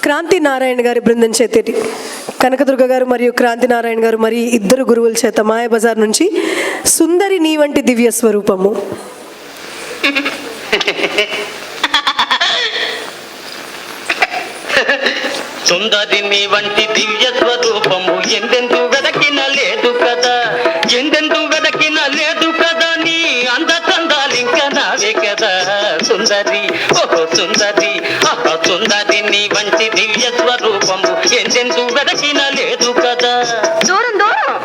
క్రాంతి నారాయణ గారి బృందం చేతి కనకదుర్గ గారు మరియు క్రాంతి నారాయణ గారు మరి ఇద్దరు గురువుల చేత మాయాబజార్ నుంచి సుందరి నీ వంటి దివ్య స్వరూపము. సుందరి నీ వంటి దివ్య స్వరూపము ఎందెందు వెదకిన లేదు కదా, ఎందెందు వెదకిన లేదు కదా, నీ అందచందాలింక నావే కదా సుందరి, ఓహో సుందరి, ఆహా సుందరి నీ వంటి దివ్య స్వరూపము ఎందెందు వెదకిన లేదు కదా. దూరం దూరం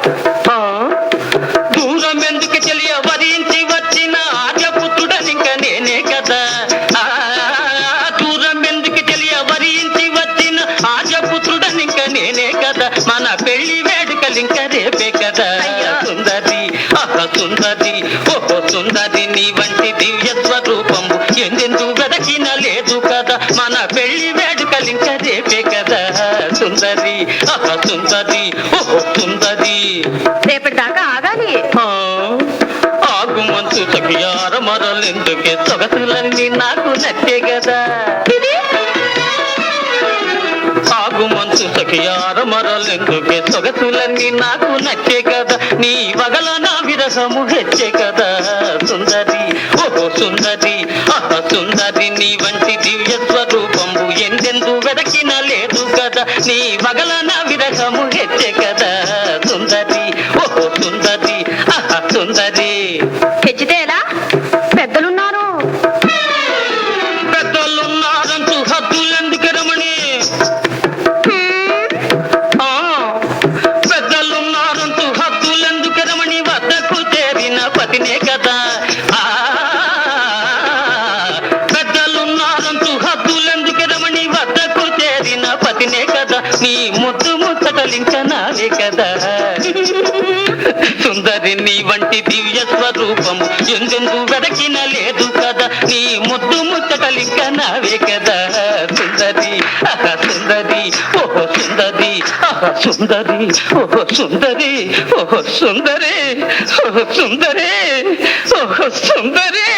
దూరం ఎందుకు తెలియ వరించి వచ్చిన ఆర్యపుత్రుడనింక నేనే కదా, దూరం ఎందుకు తెలియ వరించి వచ్చిన ఆర్యపుత్రుడనింక నేనే కదా, మన పెళ్లి వేడుకలింక రేపే కదా సుందరి, ఆహా సుందరి, ఓహో సుందరి నీ వంటి దివ్య స్వరూపము ఎందెందు వెదకిన లేదు కదా, మన పెళ్లి వేడుకలింక రేపే కదా సుందరి, ఆహా సుందరి, ఓహో సుందరి. రేపటి దాకా ఆగాలి. ఆగు మంచు సఖియార మరలెందుకే సొగసులన్నీ నాకు నచ్చే కదా, ఆగు మంచు సఖియార మరలెందుకే సొగసులన్నీ నాకు నచ్చే కదా, నీ వగల నా విరహము హెచ్చే కదా సుందరి, ఓహో సుందరి, ఆహా సుందరి నీ వంటి దివ్య స్వరూపము ఎందెందు వెదకిన లేదు కదా, నీ వగల నా విరహము హెచ్చే కదా సుందరి, ఓహో సుందరి, ఆహా సుందరి. హెచ్చితే ఎలా? పెద్దలున్నారు. పెద్దలున్నారంటూ హద్దులెందుకు రమణి, పెద్దలున్నారంటూ హద్దులెందుకు రమణి, వద్దకు చేరిన పతినే కదా, పెద్దలున్నారంటూ హద్దులెందుకు రమణి, వద్దకు చేరిన పతినే కదా, నీ ముద్దు ముచ్చటలింక నావే కదా సుందరి నీ వంటి దివ్య స్వరూపము ఎందెందు వెదకిన లేదు కదా, నీ ముద్దు ముచ్చటలింక నావే కదా సుందరి, ఆహా సుందరి, ఓహో సుందరి, ఆహా సుందరి, ఓహో సుందరి, ఓహో సుందరి, ఓహో సుందరి, ఓహో సుందరి.